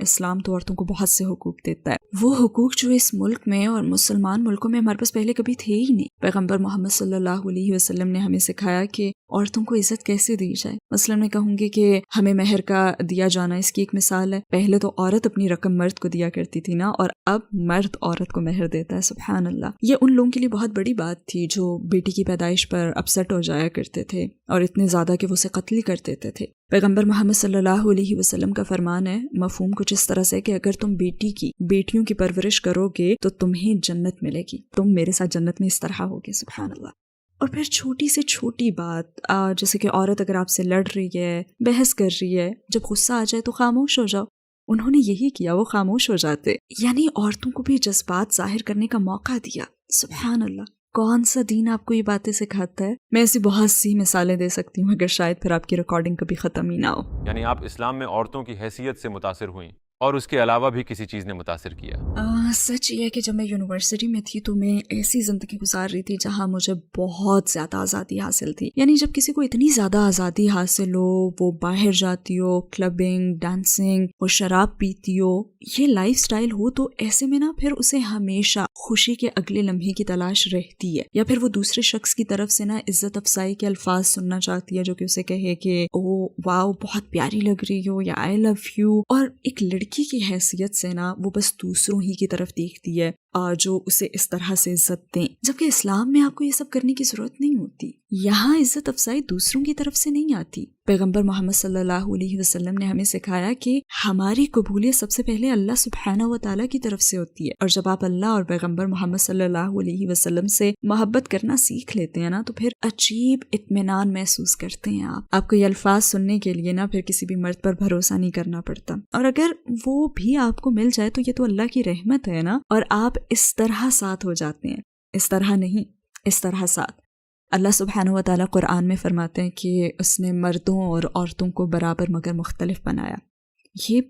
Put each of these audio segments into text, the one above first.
اسلام تو عورتوں کو بہت سے حقوق دیتا ہے، وہ حقوق جو اس ملک میں اور مسلمان ملکوں میں ہمارے پاس پہلے کبھی تھے ہی نہیں۔ پیغمبر محمد صلی اللہ علیہ وسلم نے ہمیں سکھایا کہ عورتوں کو عزت کیسے دی جائے۔ مثلا میں کہوں گی کہ ہمیں مہر کا دیا جانا اس کی ایک مثال ہے۔ پہلے تو عورت اپنی رقم مرد کو دیا کرتی تھی نا، اور اب مرد عورت کو مہر دیتا ہے، سبحان اللہ۔ یہ ان لوگوں کے لیے بہت بڑی بات تھی جو بیٹی کی پیدائش پر اپسٹ ہو جایا کرتے تھے، اور اتنے زیادہ کہ وہ اسے قتل کر دیتے تھے۔ پیغمبر محمد صلی اللہ علیہ وسلم کا فرمان ہے، مفہوم کچھ اس طرح سے کہ اگر تم بیٹیوں کی پرورش کرو گے تو تمہیں جنت ملے گی، تم میرے ساتھ جنت میں اس طرح ہوگے، سبحان اللہ۔ اور پھر چھوٹی سے چھوٹی بات جیسے کہ عورت اگر آپ سے لڑ رہی ہے، بحث کر رہی ہے، جب غصہ آ جائے تو خاموش ہو جاؤ۔ انہوں نے یہی کیا، وہ خاموش ہو جاتے، یعنی عورتوں کو بھی جذبات ظاہر کرنے کا موقع دیا، سبحان اللہ۔ کون سا دین آپ کو یہ باتیں سکھاتا ہے؟ میں ایسی بہت سی مثالیں دے سکتی ہوں، مگر شاید پھر آپ کی ریکارڈنگ کبھی ختم ہی نہ ہو۔ یعنی آپ اسلام میں عورتوں کی حیثیت سے متاثر ہوئیں اور اس کے علاوہ بھی کسی چیز نے متاثر کیا؟ سچ یہ ہے کہ جب میں یونیورسٹی میں تھی تو میں ایسی زندگی گزار رہی تھی جہاں مجھے بہت زیادہ آزادی حاصل تھی۔ یعنی جب کسی کو اتنی زیادہ آزادی حاصل ہو، وہ باہر جاتی ہو، کلبنگ، ڈانسنگ، وہ شراب پیتی ہو، یہ لائف سٹائل ہو، تو ایسے میں نا پھر اسے ہمیشہ خوشی کے اگلے لمحے کی تلاش رہتی ہے، یا پھر وہ دوسرے شخص کی طرف سے نا عزت افزائی کے الفاظ سننا چاہتی ہے جو کہ اسے کہے کہ او واو بہت پیاری لگ رہی ہو، یا آئی لو یو۔ اور ایک لڑکی کی حیثیت سے نا وہ بس دوسروں ہی کی طرف دیکھتی ہے جو اسے اس طرح سے عزت دیں، جبکہ اسلام میں آپ کو یہ سب کرنے کی ضرورت نہیں ہوتی۔ یہاں عزت افزائی دوسروں کی طرف سے نہیں آتی۔ پیغمبر محمد صلی اللہ علیہ وسلم نے ہمیں سکھایا کہ ہماری قبولیت سب سے پہلے اللہ سبحانہ و تعالیٰ کی طرف سے ہوتی ہے، اور جب آپ اللہ اور پیغمبر محمد صلی اللہ علیہ وسلم سے محبت کرنا سیکھ لیتے ہیں نا، تو پھر عجیب اطمینان محسوس کرتے ہیں۔ آپ کو یہ الفاظ سننے کے لیے نا پھر کسی بھی مرد پر بھروسہ نہیں کرنا پڑتا، اور اگر وہ بھی آپ کو مل جائے تو یہ تو اللہ کی رحمت ہے نا، اور آپ اس طرح ساتھ ہو جاتے ہیں، اس طرح نہیں، اس طرح ساتھ۔ اللہ سبحانہ و تعالیٰ قرآن میں فرماتے ہیں کہ اس نے مردوں اور عورتوں کو برابر مگر مختلف بنایا۔ یہ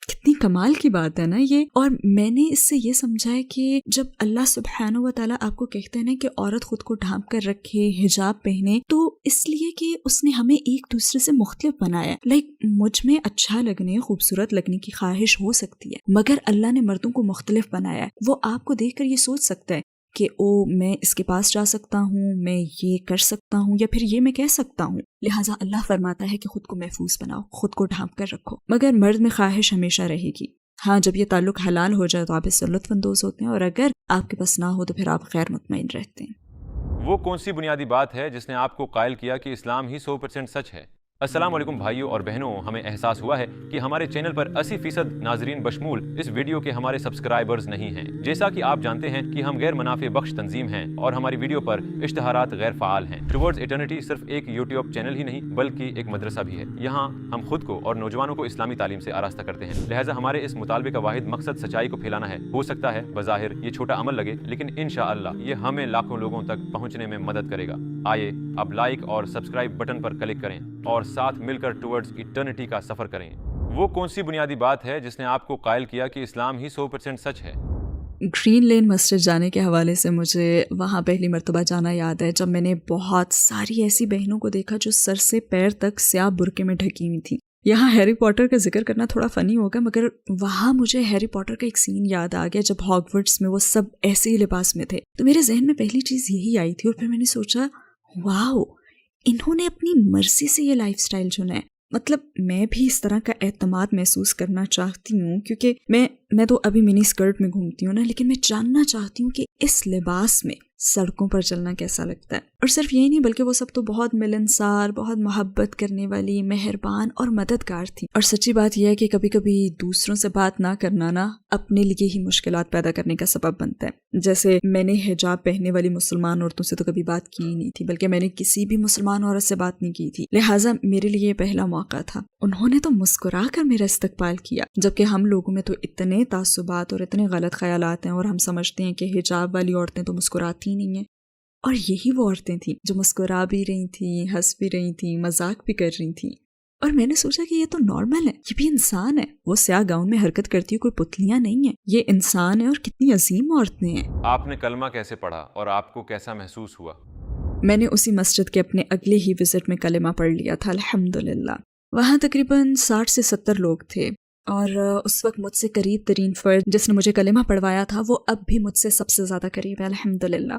کتنی کمال کی بات ہے نا یہ۔ اور میں نے اس سے یہ سمجھا ہے کہ جب اللہ سبحانہ و تعالیٰ آپ کو کہتے ہیں نا کہ عورت خود کو ڈھانپ کر رکھے، حجاب پہنے، تو اس لیے کہ اس نے ہمیں ایک دوسرے سے مختلف بنایا ہے۔ مجھ میں اچھا لگنے، خوبصورت لگنے کی خواہش ہو سکتی ہے، مگر اللہ نے مردوں کو مختلف بنایا ہے۔ وہ آپ کو دیکھ کر یہ سوچ سکتا ہے کہ میں اس کے پاس جا سکتا ہوں، میں یہ کر سکتا ہوں، یا پھر یہ میں کہہ سکتا ہوں۔ لہٰذا اللہ فرماتا ہے کہ خود کو محفوظ بناؤ، خود کو ڈھانپ کر رکھو، مگر مرد میں خواہش ہمیشہ رہے گی۔ ہاں، جب یہ تعلق حلال ہو جائے تو آپ اس سے لطف اندوز ہوتے ہیں، اور اگر آپ کے پاس نہ ہو تو پھر آپ غیر مطمئن رہتے ہیں۔ وہ کون سی بنیادی بات ہے جس نے آپ کو قائل کیا کہ اسلام ہی 100% سچ ہے؟ السلام علیکم بھائیوں اور بہنوں، ہمیں احساس ہوا ہے کہ ہمارے چینل پر 80% ناظرین بشمول اس ویڈیو کے ہمارے سبسکرائبرز نہیں ہیں۔ جیسا کہ آپ جانتے ہیں کہ ہم غیر منافع بخش تنظیم ہیں اور ہماری ویڈیو پر اشتہارات غیر فعال ہیں۔ ٹوورڈز ایٹرنٹی صرف ایک یوٹیوب چینل ہی نہیں بلکہ ایک مدرسہ بھی ہے۔ یہاں ہم خود کو اور نوجوانوں کو اسلامی تعلیم سے آراستہ کرتے ہیں، لہٰذا ہمارے اس مطالبے کا واحد مقصد سچائی کو پھیلانا ہے۔ ہو سکتا ہے بظاہر یہ چھوٹا عمل لگے، لیکن انشاءاللہ یہ ہمیں لاکھوں لوگوں تک پہنچنے میں مدد کرے گا۔ آئیے اب لائک اور سبسکرائب بٹن پر کلک کریں اور ساتھ مل کر ٹوورڈز ایٹرنٹی کا سفر کریں۔ وہ کون سی بنیادی بات ہے جس نے آپ کو قائل کیا کہ اسلام ہی 100% سچ ہے؟ گرین لین مسجد جانے کے حوالے سے مجھے وہاں پہلی مرتبہ جانا یاد ہے، جب میں نے بہت ساری ایسی بہنوں کو دیکھا جو سر سے پیر تک سیاہ برقعے میں ڈھکی ہوئی تھیں۔ یہاں ہیری پوٹر کا ذکر کرنا تھوڑا فنی ہوگا، مگر وہاں مجھے ہیری پوٹر کا ایک سین یاد آ گیا جب ہاگورٹس میں وہ سب ایسے ہی لباس میں تھے، تو میرے ذہن میں پہلی چیز یہی آئی تھی، اور پھر میں نے سوچا واو، انہوں نے اپنی مرضی سے یہ لائف سٹائل چنا ہے۔ مطلب میں بھی اس طرح کا اعتماد محسوس کرنا چاہتی ہوں، کیونکہ میں تو ابھی منی اسکرٹ میں گھومتی ہوں نا، لیکن میں جاننا چاہتی ہوں کہ اس لباس میں سڑکوں پر چلنا کیسا لگتا ہے۔ اور صرف یہی نہیں بلکہ وہ سب تو بہت ملنسار، بہت محبت کرنے والی، مہربان اور مددگار تھی۔ اور سچی بات یہ ہے کہ کبھی کبھی دوسروں سے بات نہ کرنا نا اپنے لیے ہی مشکلات پیدا کرنے کا سبب بنتا ہے۔ جیسے میں نے حجاب پہننے والی مسلمان عورتوں سے تو کبھی بات کی ہی نہیں تھی، بلکہ میں نے کسی بھی مسلمان عورت سے بات نہیں کی تھی، لہٰذا میرے لیے یہ پہلا موقع تھا۔ انہوں نے تو مسکرا کر میرا استقبال کیا، جبکہ ہم لوگوں میں تو اتنے تعصبات اور اتنے غلط خیالات ہیں، اور ہم سمجھتے ہیں کہ حجاب والی عورتیں تو مسکراتی نہیں ہیں، اور یہی وہ عورتیں تھیں جو مسکرا بھی رہی تھیں، ہنس بھی رہی تھیں، مذاق بھی کر رہی تھیں۔ اور میں نے سوچا کہ یہ تو نارمل ہے، یہ بھی انسان ہے، وہ سیاہ گاؤن میں حرکت کرتی ہے، کوئی پتلیاں نہیں ہیں، یہ انسان ہے، اور کتنی عظیم عورتیں ہیں۔ آپ نے کلمہ کیسے پڑھا اور آپ کو کیسا محسوس ہوا؟ میں نے اسی مسجد کے اپنے اگلے ہی وزٹ میں کلمہ پڑھ لیا تھا، الحمدللہ۔ وہاں تقریباً 60 سے 70 لوگ تھے، اور اس وقت مجھ سے قریب ترین فرد جس نے مجھے کلمہ پڑھوایا تھا وہ اب بھی مجھ سے سب سے زیادہ قریب ہے الحمدللہ.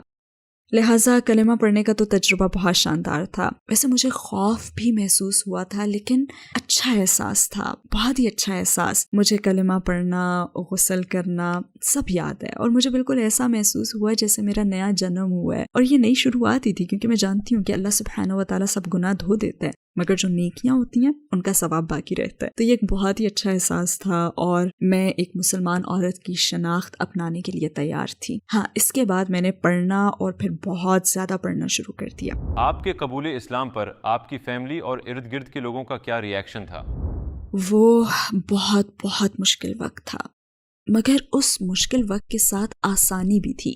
لہٰذا کلمہ پڑھنے کا تو تجربہ بہت شاندار تھا. ویسے مجھے خوف بھی محسوس ہوا تھا لیکن اچھا احساس تھا، بہت ہی اچھا احساس. مجھے کلمہ پڑھنا، غسل کرنا سب یاد ہے اور مجھے بالکل ایسا محسوس ہوا جیسے میرا نیا جنم ہوا ہے. اور یہ نئی شروعات ہی تھی کیونکہ میں جانتی ہوں کہ اللہ سبحانہ و تعالیٰ سب گناہ دھو دیتا ہے مگر جو نیکیاں ہوتی ہیں ان کا ثواب باقی رہتا ہے. تو یہ ایک بہت ہی اچھا احساس تھا اور میں ایک مسلمان عورت کی شناخت اپنانے کے لیے تیار تھی. ہاں، اس کے بعد میں نے پڑھنا اور پھر بہت زیادہ پڑھنا شروع کر دیا. آپ کے قبول اسلام پر آپ کی فیملی اور ارد گرد کے لوگوں کا کیا ری ایکشن تھا؟ وہ بہت بہت مشکل وقت تھا مگر اس مشکل وقت کے ساتھ آسانی بھی تھی.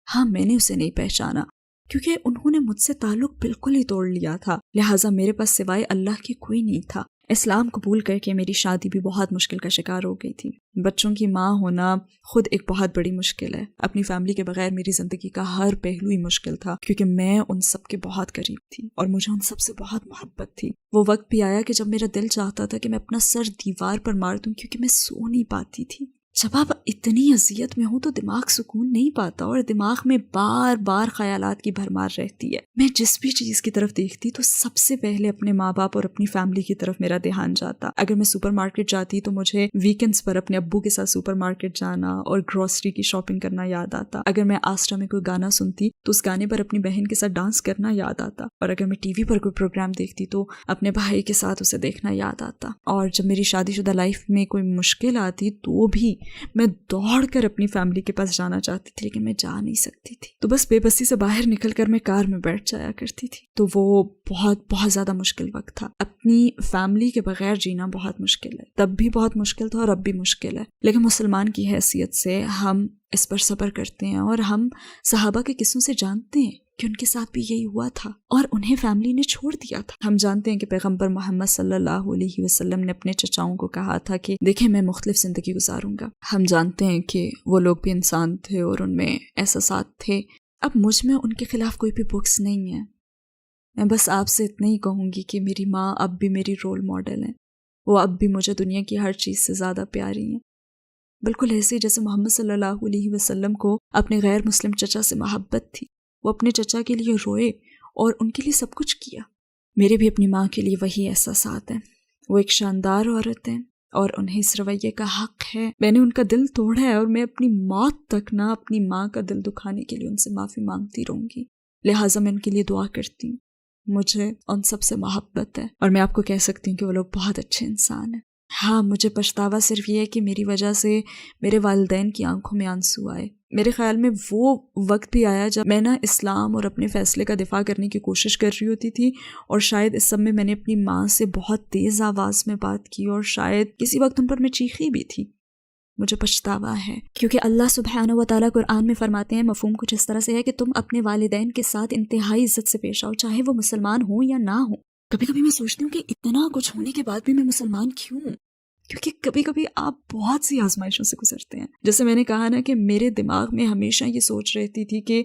ہاں، میں نے اسے نہیں پہچانا کیونکہ انہوں نے مجھ سے تعلق بالکل ہی توڑ لیا تھا، لہٰذا میرے پاس سوائے اللہ کے کوئی نہیں تھا. اسلام قبول کر کے میری شادی بھی بہت مشکل کا شکار ہو گئی تھی. بچوں کی ماں ہونا خود ایک بہت بڑی مشکل ہے. اپنی فیملی کے بغیر میری زندگی کا ہر پہلو ہی مشکل تھا کیونکہ میں ان سب کے بہت قریب تھی اور مجھے ان سب سے بہت محبت تھی. وہ وقت بھی آیا کہ جب میرا دل چاہتا تھا کہ میں اپنا سر دیوار پر مار دوں کیونکہ میں سو نہیں پاتی تھی. جب آپ اتنی اذیت میں ہوں تو دماغ سکون نہیں پاتا اور دماغ میں بار بار خیالات کی بھرمار رہتی ہے. میں جس بھی چیز کی طرف دیکھتی تو سب سے پہلے اپنے ماں باپ اور اپنی فیملی کی طرف میرا دھیان جاتا. اگر میں سپر مارکیٹ جاتی تو مجھے ویکینڈز پر اپنے ابو کے ساتھ سپر مارکیٹ جانا اور گروسری کی شاپنگ کرنا یاد آتا. اگر میں آسٹا میں کوئی گانا سنتی تو اس گانے پر اپنی بہن کے ساتھ ڈانس کرنا یاد آتا. اور اگر میں ٹی وی پر کوئی پروگرام دیکھتی تو اپنے بھائی کے ساتھ اسے دیکھنا یاد آتا. اور جب میری شادی شدہ لائف میں کوئی مشکل آتی تو بھی میں دوڑ کر اپنی فیملی کے پاس جانا چاہتی تھی لیکن میں جا نہیں سکتی تھی. تو بس بے بسی سے باہر نکل کر میں کار میں بیٹھ جایا کرتی تھی. تو وہ بہت زیادہ مشکل وقت تھا. اپنی فیملی کے بغیر جینا بہت مشکل ہے، تب بھی بہت مشکل تھا اور اب بھی مشکل ہے. لیکن مسلمان کی حیثیت سے ہم اس پر صبر کرتے ہیں اور ہم صحابہ کے قصوں سے جانتے ہیں کہ ان کے ساتھ بھی یہی ہوا تھا اور انہیں فیملی نے چھوڑ دیا تھا. ہم جانتے ہیں کہ پیغمبر محمد صلی اللہ علیہ وسلم نے اپنے چچاؤں کو کہا تھا کہ دیکھیں میں مختلف زندگی گزاروں گا. ہم جانتے ہیں کہ وہ لوگ بھی انسان تھے اور ان میں احساسات تھے. اب مجھ میں ان کے خلاف کوئی بھی بکس نہیں ہے. میں بس آپ سے اتنا ہی کہوں گی کہ میری ماں اب بھی میری رول ماڈل ہیں. وہ اب بھی مجھے دنیا کی ہر چیز سے زیادہ پیاری ہیں، بالکل ایسے جیسے محمد صلی اللہ علیہ وسلم کو اپنے غیر مسلم چچا سے محبت تھی. وہ اپنے چچا کے لیے روئے اور ان کے لیے سب کچھ کیا. میرے بھی اپنی ماں کے لیے وہی احساسات ہیں. وہ ایک شاندار عورت ہیں اور انہیں اس رویے کا حق ہے. میں نے ان کا دل توڑا ہے اور میں اپنی موت تک نہ اپنی ماں کا دل دکھانے کے لیے ان سے معافی مانگتی رہوں گی. لہٰذا میں ان کے لیے دعا کرتی ہوں. مجھے ان سب سے محبت ہے اور میں آپ کو کہہ سکتی ہوں کہ وہ لوگ بہت اچھے انسان ہیں. ہاں، مجھے پچھتاوا صرف یہ ہے کہ میری وجہ سے میرے والدین کی آنکھوں میں آنسو آئے. میرے خیال میں وہ وقت بھی آیا جب میں اسلام اور اپنے فیصلے کا دفاع کرنے کی کوشش کر رہی ہوتی تھی اور شاید اس سب میں نے اپنی ماں سے بہت تیز آواز میں بات کی اور شاید کسی وقت ان پر میں چیخی بھی تھی. مجھے پچھتاوا ہے کیونکہ اللہ سبحانہ و تعالیٰ قرآن میں فرماتے ہیں، مفہوم کچھ اس طرح سے ہے کہ تم اپنے والدین کے ساتھ انتہائی عزت سے پیش آؤ چاہے وہ مسلمان ہوں یا نہ ہوں. کبھی کبھی میں سوچتی ہوں کہ اتنا کچھ ہونے کے بعد بھی میں مسلمان کیوں ہوں، کیونکہ کبھی کبھی آپ بہت سی آزمائشوں سے گزرتے ہیں. جیسے میں نے کہا نا کہ میرے دماغ میں ہمیشہ یہ سوچ رہتی تھی کہ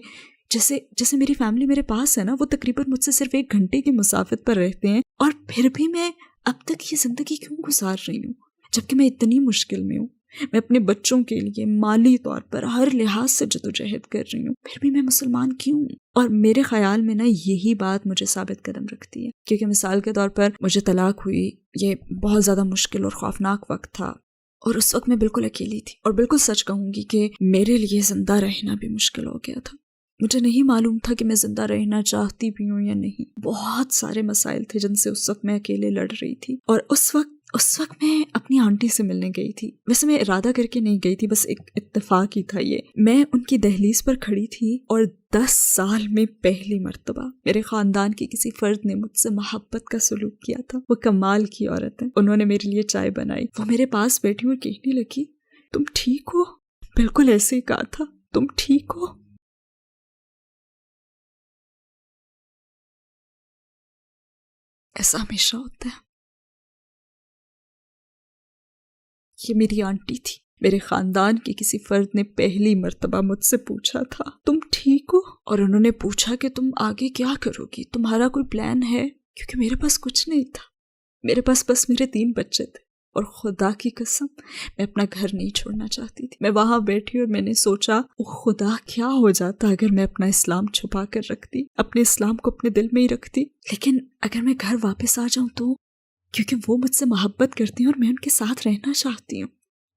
جیسے میری فیملی میرے پاس ہے نا، وہ تقریباً مجھ سے صرف 1 گھنٹے کی مسافت پر رہتے ہیں اور پھر بھی میں اب تک یہ زندگی کیوں گزار رہی ہوں جبکہ میں اتنی مشکل میں ہوں. میں اپنے بچوں کے لیے مالی طور پر ہر لحاظ سے جدوجہد کر رہی ہوں، پھر بھی میں مسلمان کیوں ہوں؟ اور میرے خیال میں نا یہی بات مجھے ثابت قدم رکھتی ہے کیونکہ مثال کے طور پر مجھے طلاق ہوئی. یہ بہت زیادہ مشکل اور خوفناک وقت تھا اور اس وقت میں بالکل اکیلی تھی اور بالکل سچ کہوں گی کہ میرے لیے زندہ رہنا بھی مشکل ہو گیا تھا. مجھے نہیں معلوم تھا کہ میں زندہ رہنا چاہتی بھی ہوں یا نہیں. بہت سارے مسائل تھے جن سے اس وقت میں اکیلے لڑ رہی تھی اور اس وقت میں اپنی آنٹی سے ملنے گئی تھی. ویسے میں ارادہ کر کے نہیں گئی تھی، بس ایک اتفاق ہی تھا یہ. میں ان کی دہلیز پر کھڑی تھی اور 10 سال میں پہلی مرتبہ میرے خاندان کے کسی فرد نے مجھ سے محبت کا سلوک کیا تھا. وہ کمال کی عورت ہے. انہوں نے میرے لیے چائے بنائی. وہ میرے پاس بیٹھی اور کہنے لگی، تم ٹھیک ہو؟ بالکل ایسے ہی کہا تھا، تم ٹھیک ہو؟ ایسا ہمیشہ ہوتا ہے. یہ میری آنٹی تھی. میرے خاندان کے کسی فرد نے پہلی مرتبہ مجھ سے پوچھا تھا، تم ٹھیک ہو؟ اور انہوں نے پوچھا کہ تم آگے کیا کرو گی، تمہارا کوئی پلان ہے؟ کیونکہ میرے پاس کچھ نہیں تھا. میرے پاس بس میرے 3 بچے تھے. اور خدا کی قسم میں اپنا گھر نہیں چھوڑنا چاہتی تھی. میں وہاں بیٹھی اور میں نے سوچا او خدا کیا ہو جاتا اگر میں اپنا اسلام چھپا کر رکھتی، اپنے اسلام کو اپنے دل میں ہی رکھتی. لیکن اگر میں گھر واپس آ جاؤں تو، کیونکہ وہ مجھ سے محبت کرتی ہیں اور میں ان کے ساتھ رہنا چاہتی ہوں.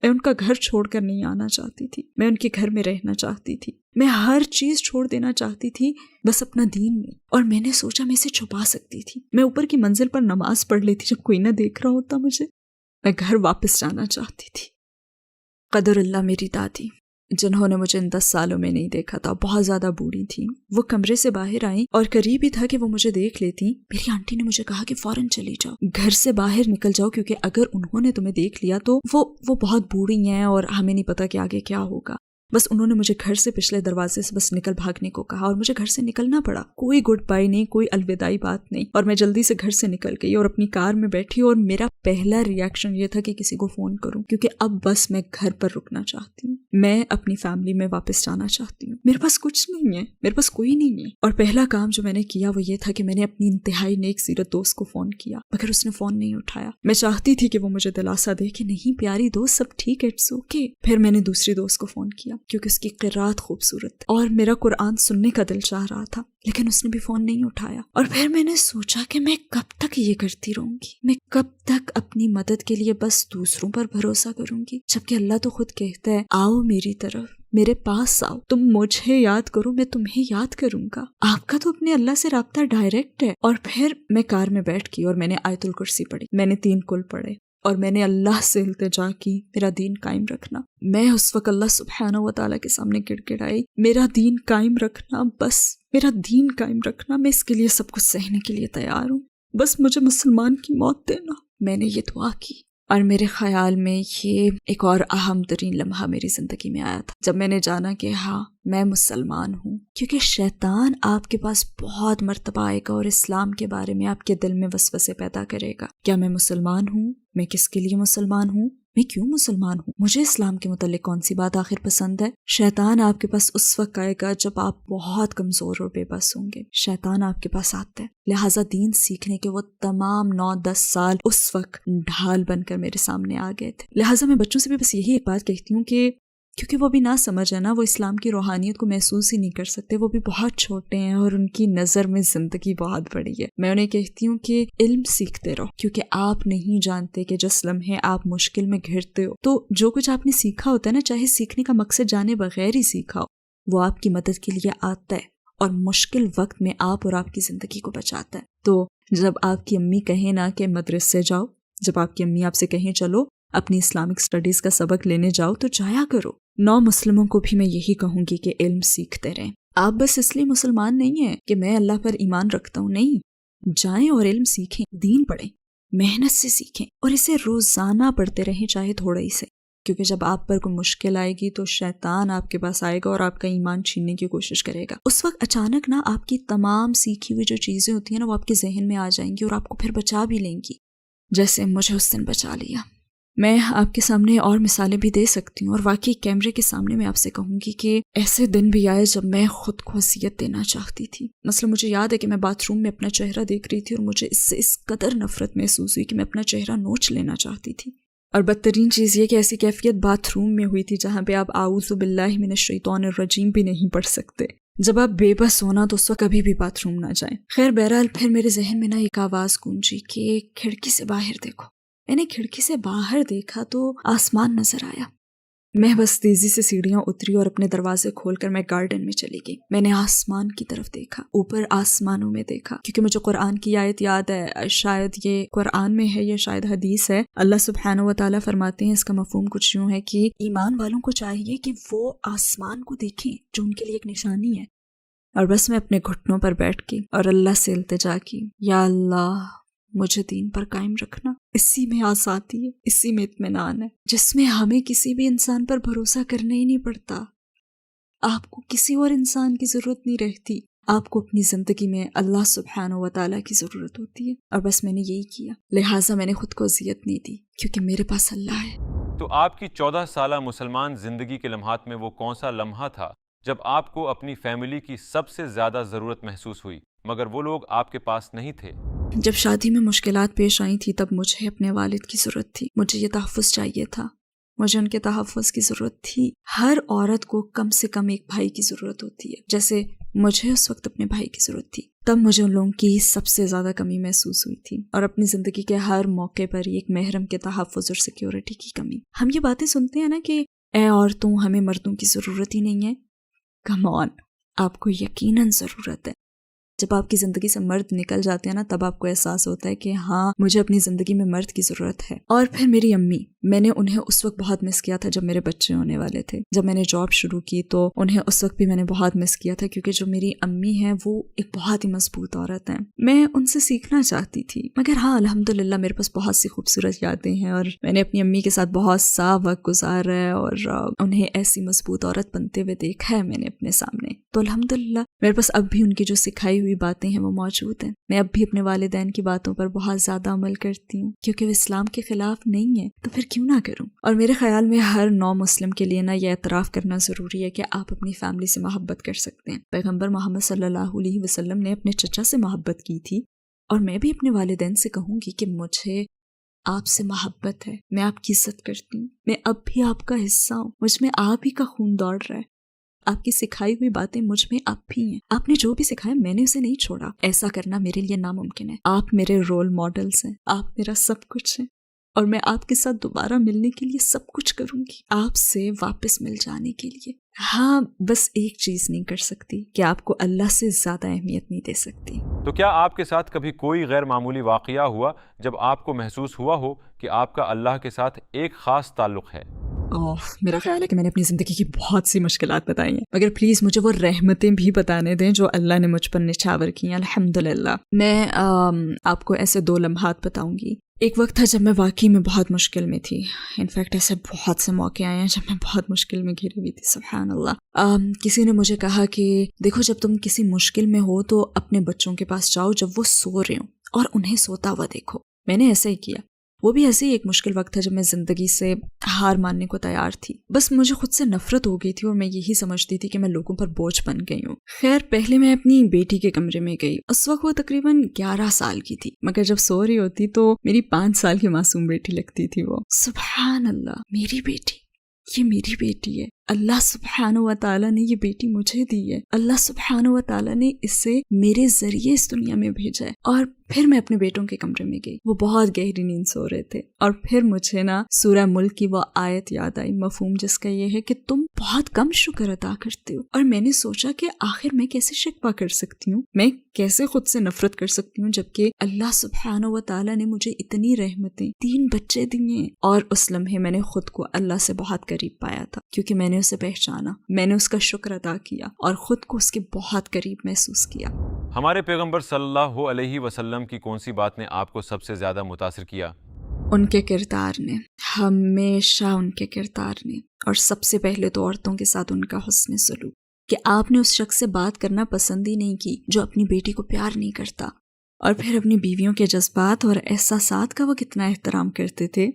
میں ان کا گھر چھوڑ کر نہیں آنا چاہتی تھی، میں ان کے گھر میں رہنا چاہتی تھی. میں ہر چیز چھوڑ دینا چاہتی تھی بس اپنا دین نہیں. اور میں نے سوچا میں اسے چھپا سکتی تھی. میں اوپر کی منزل پر نماز پڑھ لیتی جب کوئی نہ دیکھ رہا ہوتا مجھے. میں گھر واپس جانا چاہتی تھی. قدر اللہ میری دادی جنہوں نے مجھے ان 10 سالوں میں نہیں دیکھا تھا، بہت زیادہ بوڑھی تھیں. وہ کمرے سے باہر آئیں اور قریب ہی تھا کہ وہ مجھے دیکھ لیتی. میری آنٹی نے مجھے کہا کہ فوراً چلی جاؤ، گھر سے باہر نکل جاؤ، کیونکہ اگر انہوں نے تمہیں دیکھ لیا تو وہ بہت بوڑھی ہیں اور ہمیں نہیں پتا کہ آگے کیا ہوگا. بس انہوں نے مجھے گھر سے پچھلے دروازے سے بس نکل بھاگنے کو کہا اور مجھے گھر سے نکلنا پڑا. کوئی گڈ بائی نہیں، کوئی الوداعی بات نہیں، اور میں جلدی سے گھر سے نکل گئی اور اپنی کار میں بیٹھی. اور میرا پہلا ری ایکشن یہ تھا کہ کسی کو فون کروں، کیونکہ اب بس میں گھر پر رکنا چاہتی ہوں. میں اپنی فیملی میں واپس جانا چاہتی ہوں. میرے پاس کچھ نہیں ہے، میرے پاس کوئی نہیں ہے. اور پہلا کام جو میں نے کیا وہ یہ تھا کہ میں نے اپنی انتہائی نیک سیرت دوست کو فون کیا، مگر اس نے فون نہیں اٹھایا. میں چاہتی تھی کہ وہ مجھے دلاسا دے کہ نہیں پیاری دوست، سب ٹھیک ہے، اٹس اوکے. پھر میں نے دوسری دوست کو فون کیا کیونکہ اس کی قرات خوبصورت تھی اور میرا قرآن سننے کا دل چاہ رہا تھا، لیکن اس نے بھی فون نہیں اٹھایا. اور پھر میں نے سوچا کہ میں کب تک یہ کرتی رہوں گی، میں کب تک اپنی مدد کے لیے بس دوسروں پر بھروسہ کروں گی، جبکہ اللہ تو خود کہتا ہے آؤ میری طرف، میرے پاس آؤ، تم مجھے یاد کرو، میں تمہیں یاد کروں گا. آپ کا تو اپنے اللہ سے رابطہ ڈائریکٹ ہے. اور پھر میں کار میں بیٹھ گئی اور میں نے آیت الکرسی پڑھی، میں نے 3 کل پڑھے اور میں نے اللہ سے التجا کی میرا دین قائم رکھنا. میں اس وقت اللہ سبحانہ و تعالیٰ کے سامنے گڑ گڑائی، میرا دین قائم رکھنا، بس میرا دین قائم رکھنا، میں اس کے لیے سب کچھ سہنے کے لیے تیار ہوں، بس مجھے مسلمان کی موت دینا. میں نے یہ دعا کی اور میرے خیال میں یہ ایک اور اہم ترین لمحہ میری زندگی میں آیا تھا جب میں نے جانا کہ ہاں میں مسلمان ہوں. کیونکہ شیطان آپ کے پاس بہت مرتبہ آئے گا اور اسلام کے بارے میں آپ کے دل میں وسوسے پیدا کرے گا. کیا میں مسلمان ہوں؟ میں کس کے لیے مسلمان ہوں؟ میں کیوں مسلمان ہوں؟ مجھے اسلام کے متعلق کون سی بات آخر پسند ہے؟ شیطان آپ کے پاس اس وقت آئے گا جب آپ بہت کمزور اور بے بس ہوں گے. شیطان آپ کے پاس آتا ہے. لہٰذا دین سیکھنے کے وہ تمام 9-10 سال اس وقت ڈھال بن کر میرے سامنے آ گئے تھے. لہٰذا میں بچوں سے بھی بس یہی ایک بات کہتی ہوں کہ کیونکہ وہ بھی نہ سمجھ ہے نا، وہ اسلام کی روحانیت کو محسوس ہی نہیں کر سکتے، وہ بھی بہت چھوٹے ہیں اور ان کی نظر میں زندگی بہت بڑی ہے. میں انہیں کہتی ہوں کہ علم سیکھتے رہو، کیونکہ آپ نہیں جانتے کہ جس لمحے آپ مشکل میں گھرتے ہو تو جو کچھ آپ نے سیکھا ہوتا ہے نا، چاہے سیکھنے کا مقصد جانے بغیر ہی سیکھا ہو، وہ آپ کی مدد کے لیے آتا ہے اور مشکل وقت میں آپ اور آپ کی زندگی کو بچاتا ہے. تو جب آپ کی امی کہیں نا کہ مدرسے جاؤ، جب آپ کی امی آپ سے کہیں چلو اپنی اسلامک سٹڈیز کا سبق لینے جاؤ، تو جایا کرو. نو مسلموں کو بھی میں یہی کہوں گی کہ علم سیکھتے رہیں. آپ بس اس لیے مسلمان نہیں ہیں کہ میں اللہ پر ایمان رکھتا ہوں، نہیں، جائیں اور علم سیکھیں، دین پڑھیں، محنت سے سیکھیں اور اسے روزانہ پڑھتے رہیں، چاہے تھوڑا ہی سے. کیونکہ جب آپ پر کوئی مشکل آئے گی تو شیطان آپ کے پاس آئے گا اور آپ کا ایمان چھیننے کی کوشش کرے گا. اس وقت اچانک نا آپ کی تمام سیکھی ہوئی جو چیزیں ہوتی ہیں نا، وہ آپ کے ذہن میں آ جائیں گی اور آپ کو پھر بچا بھی لیں گی، جیسے مجھے اس دن بچا لیا. میں آپ کے سامنے اور مثالیں بھی دے سکتی ہوں، اور واقعی کیمرے کے سامنے میں آپ سے کہوں گی کہ ایسے دن بھی آئے جب میں خود کو اذیت دینا چاہتی تھی. مثلا مجھے یاد ہے کہ میں باتھ روم میں اپنا چہرہ دیکھ رہی تھی اور مجھے اس سے اس قدر نفرت محسوس ہوئی کہ میں اپنا چہرہ نوچ لینا چاہتی تھی. اور بدترین چیز یہ کہ ایسی کیفیت باتھ روم میں ہوئی تھی جہاں پہ آپ اعوذ باللہ من الشیطان الرجیم بھی نہیں پڑھ سکتے. جب آپ بے بس ہونا تو اس وقت کبھی بھی باتھ روم نہ جائیں. خیر بہرحال پھر میرے ذہن میں نا ایک آواز گونجی کہ کھڑکی سے باہر دیکھو. میں نے کھڑکی سے باہر دیکھا تو آسمان نظر آیا. میں بس تیزی سے سیڑھیاں اتری اور اپنے دروازے کھول کر میں گارڈن میں چلی گئی. میں نے آسمان کی طرف دیکھا، اوپر آسمانوں میں دیکھا، کیونکہ مجھے قرآن کی آیت یاد ہے، شاید یہ قرآن میں ہے یا شاید حدیث ہے. اللہ سبحانہ و تعالیٰ فرماتے ہیں، اس کا مفہوم کچھ یوں ہے کہ ایمان والوں کو چاہیے کہ وہ آسمان کو دیکھیں جو ان کے لیے ایک نشانی ہے. اور بس میں اپنے گھٹنوں پر بیٹھ گئی اور اللہ سے التجا کی، یا اللہ مجھے دین پر قائم رکھنا. اسی میں آزادی ہے، اسی میں اطمینان ہے، جس میں ہمیں کسی بھی انسان پر بھروسہ کرنا ہی نہیں پڑتا. آپ کو کسی اور انسان کی ضرورت نہیں رہتی، آپ کو اپنی زندگی میں اللہ سبحانہ و تعالیٰ کی ضرورت ہوتی ہے. اور بس میں نے یہی کیا، لہٰذا میں نے خود کو اذیت نہیں دی کیونکہ میرے پاس اللہ ہے. تو آپ کی 14 سالہ مسلمان زندگی کے لمحات میں وہ کون سا لمحہ تھا جب آپ کو اپنی فیملی کی سب سے زیادہ ضرورت محسوس ہوئی مگر وہ لوگ آپ کے پاس نہیں تھے؟ جب شادی میں مشکلات پیش آئی تھی تب مجھے اپنے والد کی ضرورت تھی، مجھے یہ تحفظ چاہیے تھا، مجھے ان کے تحفظ کی ضرورت تھی۔ ہر عورت کو کم سے کم ایک بھائی کی ضرورت ہوتی ہے، جیسے مجھے اس وقت اپنے بھائی کی ضرورت تھی۔ تب مجھے ان لوگوں کی سب سے زیادہ کمی محسوس ہوئی تھی، اور اپنی زندگی کے ہر موقع پر ایک محرم کے تحفظ اور سیکیورٹی کی کمی۔ ہم یہ باتیں سنتے ہیں نا کہ اے عورتوں ہمیں مردوں کی ضرورت ہی نہیں ہے، کم آن، آپ کو یقیناً ضرورت ہے۔ جب آپ کی زندگی سے مرد نکل جاتے ہیں نا تب آپ کو احساس ہوتا ہے کہ ہاں مجھے اپنی زندگی میں مرد کی ضرورت ہے۔ اور پھر میری امی، میں نے انہیں اس وقت بہت مس کیا تھا جب میرے بچے ہونے والے تھے۔ جب میں نے جاب شروع کی تو انہیں اس وقت بھی میں نے بہت مس کیا تھا، کیونکہ جو میری امی ہیں وہ ایک بہت ہی مضبوط عورت ہیں۔ میں ان سے سیکھنا چاہتی تھی، مگر ہاں الحمدللہ میرے پاس بہت سی خوبصورت یادیں ہیں، اور میں نے اپنی امی کے ساتھ بہت سا وقت گزارا ہے، اور انہیں ایسی مضبوط عورت بنتے ہوئے دیکھا ہے میں نے اپنے سامنے۔ تو الحمدللہ میرے پاس اب بھی ان کی جو سکھائی ہوئی باتیں ہیں وہ موجود ہیں۔ میں اب بھی اپنے والدین کی باتوں پر بہت زیادہ عمل کرتی ہوں، کیونکہ وہ اسلام کے خلاف نہیں ہے، تو پھر کیوں نہ کروں۔ اور میرے خیال میں ہر نو مسلم کے لیے نا یہ اعتراف کرنا ضروری ہے کہ آپ اپنی فیملی سے محبت کر سکتے ہیں۔ پیغمبر محمد صلی اللہ علیہ وسلم نے اپنے چچا سے محبت کی تھی، اور میں بھی اپنے والدین سے کہوں گی کہ مجھے آپ سے محبت ہے، میں آپ کی عزت کرتی ہوں، میں اب بھی آپ کا حصہ ہوں، مجھ میں آپ ہی کا خون دوڑ رہا ہے۔ آپ کی سکھائی ہوئی باتیں مجھ میں اب بھی ہیں، آپ نے جو بھی سکھایا میں نے اسے نہیں چھوڑا۔ ایسا کرنا میرے لیے ناممکن ہے۔ آپ میرے رول ماڈلز ہیں، آپ میرا سب کچھ ہیں، اور میں آپ کے ساتھ دوبارہ ملنے کے لیے سب کچھ کروں گی، آپ سے واپس مل جانے کے لیے۔ ہاں بس ایک چیز نہیں کر سکتی کہ آپ کو اللہ سے زیادہ اہمیت نہیں دے سکتی۔ تو کیا آپ کے ساتھ کبھی کوئی غیر معمولی واقعہ ہوا جب آپ کو محسوس ہوا ہو کہ آپ کا اللہ کے ساتھ ایک خاص تعلق ہے؟ میرا خیال ہے کہ میں نے اپنی زندگی کی بہت سی مشکلات بتائی ہیں، مگر پلیز مجھے وہ رحمتیں بھی بتانے دیں جو اللہ نے مجھ پر نچھاور کی ہیں الحمدللہ۔ میں آپ کو ایسے 2 لمحات بتاؤں گی۔ ایک وقت تھا جب میں واقعی میں بہت مشکل میں تھی، انفیکٹ ایسے بہت سے موقع آئے ہیں جب میں بہت مشکل میں گھری ہوئی تھی، سبحان اللہ۔ کسی نے مجھے کہا کہ دیکھو جب تم کسی مشکل میں ہو تو اپنے بچوں کے پاس جاؤ جب وہ سو رہے ہوں، اور انہیں سوتا ہوا دیکھو۔ میں نے ایسا ہی کیا۔ وہ بھی ایسے ہی ایک مشکل وقت تھا جب میں زندگی سے ہار ماننے کو تیار تھی، بس مجھے خود سے نفرت ہو گئی تھی، اور میں یہی سمجھتی تھی کہ میں لوگوں پر بوجھ بن گئی ہوں۔ خیر پہلے میں اپنی بیٹی کے کمرے میں گئی، اس وقت وہ تقریباً 11 سال کی تھی، مگر جب سو رہی ہوتی تو میری 5 سال کی معصوم بیٹی لگتی تھی وہ۔ سبحان اللہ، میری بیٹی، یہ میری بیٹی ہے، اللہ سبحانہ و تعالیٰ نے یہ بیٹی مجھے دی ہے، اللہ سبحانہ و تعالیٰ نے اسے میرے ذریعے اس دنیا میں بھیجا ہے۔ اور پھر میں اپنے بیٹوں کے کمرے میں گئی، وہ بہت گہری نیند سو رہے تھے، اور پھر مجھے نا سورہ ملک کی وہ آیت یاد آئی، مفہوم جس کا یہ ہے کہ تم بہت کم شکر ادا کرتے ہو۔ اور میں نے سوچا کہ آخر میں کیسے شکوہ کر سکتی ہوں، میں کیسے خود سے نفرت کر سکتی ہوں، جبکہ اللہ سبحانہ و تعالیٰ نے مجھے اتنی رحمتیں، 3 بچے دیے۔ اور اس لمحے میں نے خود کو اللہ سے بہت قریب پایا تھا، کیونکہ میں نے اسے پہچانا، میں نے اس کا شکر ادا کیا، اور خود کو اس کے بہت قریب محسوس کیا۔ ہمارے پیغمبر صلی اللہ علیہ وسلم کی کون سی بات نے آپ کو سب سے زیادہ متاثر کیا؟ ان کے کردار نے، ہمیشہ ان کے کردار نے، اور سب سے پہلے تو عورتوں کے ساتھ ان کا حسن سلوک، کہ آپ نے اس شخص سے بات کرنا پسند ہی نہیں کی جو اپنی بیٹی کو پیار نہیں کرتا، اور پھر اپنی بیویوں کے جذبات اور احساسات کا وہ کتنا احترام کرتے تھے،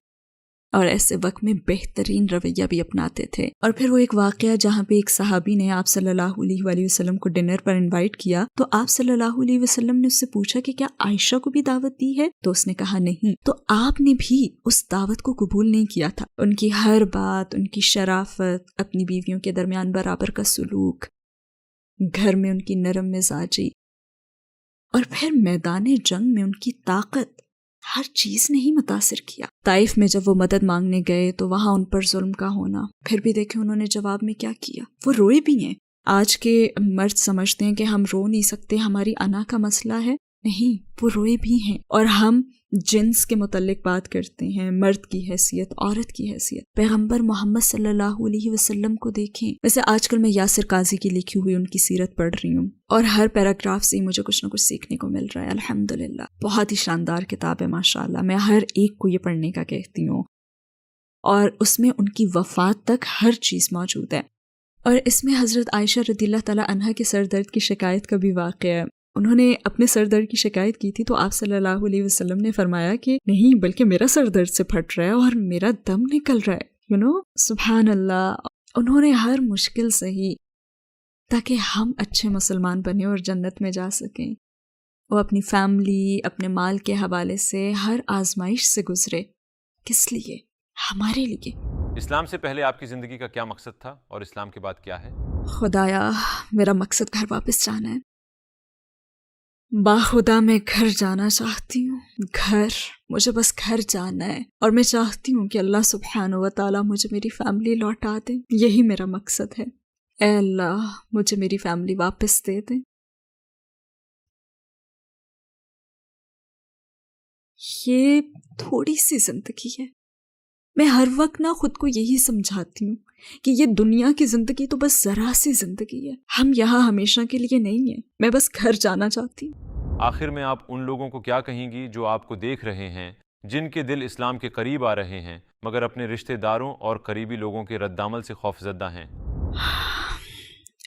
اور ایسے وقت میں بہترین رویہ بھی اپناتے تھے۔ اور پھر وہ ایک واقعہ جہاں پہ ایک صحابی نے آپ صلی اللہ علیہ وآلہ وسلم کو ڈنر پر انوائٹ کیا، تو آپ صلی اللہ علیہ وسلم نے اس سے پوچھا کہ کیا عائشہ کو بھی دعوت دی ہے؟ تو اس نے کہا نہیں، تو آپ نے بھی اس دعوت کو قبول نہیں کیا تھا۔ ان کی ہر بات، ان کی شرافت، اپنی بیویوں کے درمیان برابر کا سلوک، گھر میں ان کی نرم مزاجی، اور پھر میدان جنگ میں ان کی طاقت، ہر چیز نے ہی متاثر کیا۔ طائف میں جب وہ مدد مانگنے گئے تو وہاں ان پر ظلم کا ہونا، پھر بھی دیکھیں انہوں نے جواب میں کیا کیا، وہ روئے بھی ہیں۔ آج کے مرد سمجھتے ہیں کہ ہم رو نہیں سکتے، ہماری انا کا مسئلہ ہے، نہیں، وہ روئے بھی ہیں۔ اور ہم جنس کے متعلق بات کرتے ہیں، مرد کی حیثیت، عورت کی حیثیت۔ پیغمبر محمد صلی اللہ علیہ وسلم کو دیکھیں۔ ویسے آج کل میں یاسر قاضی کی لکھی ہوئی ان کی سیرت پڑھ رہی ہوں، اور ہر پیراگراف سے مجھے کچھ نہ کچھ سیکھنے کو مل رہا ہے، الحمدللہ۔ بہت ہی شاندار کتاب ہے ماشاءاللہ، میں ہر ایک کو یہ پڑھنے کا کہتی ہوں، اور اس میں ان کی وفات تک ہر چیز موجود ہے۔ اور اس میں حضرت عائشہ رضی اللہ تعالیٰ عنہا کے سر درد کی شکایت کا بھی واقعہ ہے۔ انہوں نے اپنے سر درد کی شکایت کی تھی تو آپ صلی اللہ علیہ وسلم نے فرمایا کہ نہیں، بلکہ میرا سر درد سے پھٹ رہا ہے اور میرا دم نکل رہا ہے، سبحان اللہ۔ انہوں نے ہر مشکل سہی تاکہ ہم اچھے مسلمان بنیں اور جنت میں جا سکیں۔ وہ اپنی فیملی، اپنے مال کے حوالے سے ہر آزمائش سے گزرے. کس لیے؟ ہمارے لیے. اسلام سے پہلے آپ کی زندگی کا کیا مقصد تھا اور اسلام کے بعد کیا ہے؟ خدایا، میرا مقصد گھر واپس جانا ہے. باخدا میں گھر جانا چاہتی ہوں. گھر، مجھے بس گھر جانا ہے. اور میں چاہتی ہوں کہ اللہ سبحانہ و تعالیٰ مجھے میری فیملی لوٹا دے. یہی میرا مقصد ہے. اے اللہ، مجھے میری فیملی واپس دے دے. یہ تھوڑی سی زندگی ہے. میں ہر وقت خود کو یہی سمجھاتی ہوں کہ یہ دنیا کی زندگی تو بس ذرا سی زندگی ہے. ہم یہاں ہمیشہ کے لیے نہیں ہیں. میں بس گھر جانا چاہتی ہوں. آخر میں آپ ان لوگوں کو کیا کہیں گی جو آپ کو دیکھ رہے ہیں، جن کے دل اسلام کے قریب آ رہے ہیں مگر اپنے رشتہ داروں اور قریبی لوگوں کے رد عمل سے خوفزدہ ہیں؟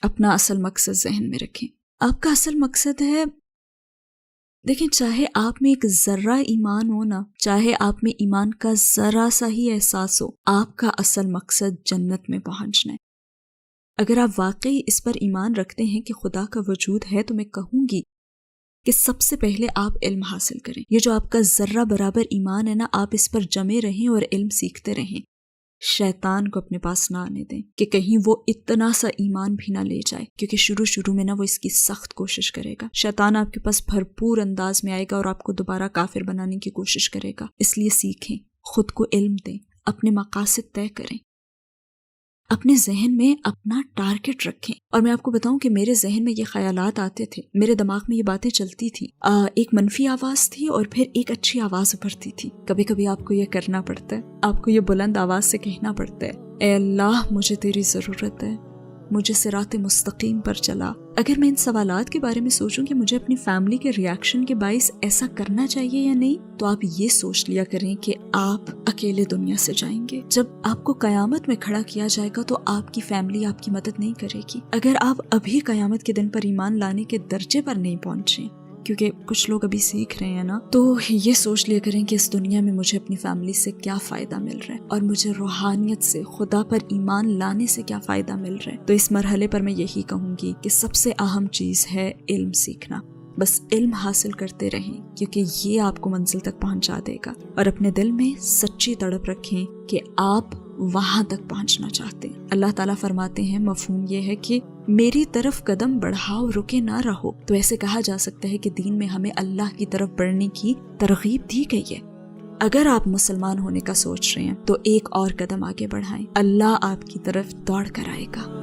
اپنا اصل مقصد ذہن میں رکھیں. آپ کا اصل مقصد ہے، دیکھیں، چاہے آپ میں ایک ذرہ ایمان ہو نا، چاہے آپ میں ایمان کا ذرا سا ہی احساس ہو، آپ کا اصل مقصد جنت میں پہنچنا ہے. اگر آپ واقعی اس پر ایمان رکھتے ہیں کہ خدا کا وجود ہے تو میں کہوں گی کہ سب سے پہلے آپ علم حاصل کریں. یہ جو آپ کا ذرہ برابر ایمان ہے نا، آپ اس پر جمے رہیں اور علم سیکھتے رہیں. شیطان کو اپنے پاس نہ آنے دیں کہ کہیں وہ اتنا سا ایمان بھی نہ لے جائے، کیونکہ شروع میں وہ اس کی سخت کوشش کرے گا. شیطان آپ کے پاس بھرپور انداز میں آئے گا اور آپ کو دوبارہ کافر بنانے کی کوشش کرے گا. اس لیے سیکھیں، خود کو علم دیں، اپنے مقاصد طے کریں، اپنے ذہن میں اپنا ٹارگٹ رکھیں. اور میں آپ کو بتاؤں کہ میرے ذہن میں یہ خیالات آتے تھے، میرے دماغ میں یہ باتیں چلتی تھی. ایک منفی آواز تھی اور پھر ایک اچھی آواز ابھرتی تھی. کبھی کبھی آپ کو یہ کرنا پڑتا ہے، آپ کو یہ بلند آواز سے کہنا پڑتا ہے، اے اللہ، مجھے تیری ضرورت ہے، مجھے صراط مستقیم پر چلا. اگر میں ان سوالات کے بارے میں سوچوں کہ مجھے اپنی فیملی کے ریاکشن کے باعث ایسا کرنا چاہیے یا نہیں، تو آپ یہ سوچ لیا کریں کہ آپ اکیلے دنیا سے جائیں گے. جب آپ کو قیامت میں کھڑا کیا جائے گا تو آپ کی فیملی آپ کی مدد نہیں کرے گی. اگر آپ ابھی قیامت کے دن پر ایمان لانے کے درجے پر نہیں پہنچے، کیونکہ کچھ لوگ ابھی سیکھ رہے ہیں نا، تو یہ سوچ لیا کریں کہ اس دنیا میں مجھے اپنی فیملی سے کیا فائدہ مل رہا ہے اور مجھے روحانیت سے، خدا پر ایمان لانے سے کیا فائدہ مل رہا ہے. تو اس مرحلے پر میں یہی کہوں گی کہ سب سے اہم چیز ہے علم سیکھنا. بس علم حاصل کرتے رہیں، کیونکہ یہ آپ کو منزل تک پہنچا دے گا. اور اپنے دل میں سچی تڑپ رکھیں کہ آپ وہاں تک پہنچنا چاہتے ہیں. اللہ تعالیٰ فرماتے ہیں، مفہوم یہ ہے کہ میری طرف قدم بڑھاؤ، رکے نہ رہو. تو ایسے کہا جا سکتا ہے کہ دین میں ہمیں اللہ کی طرف بڑھنے کی ترغیب دی گئی ہے. اگر آپ مسلمان ہونے کا سوچ رہے ہیں تو ایک اور قدم آگے بڑھائیں، اللہ آپ کی طرف دوڑ کر آئے گا.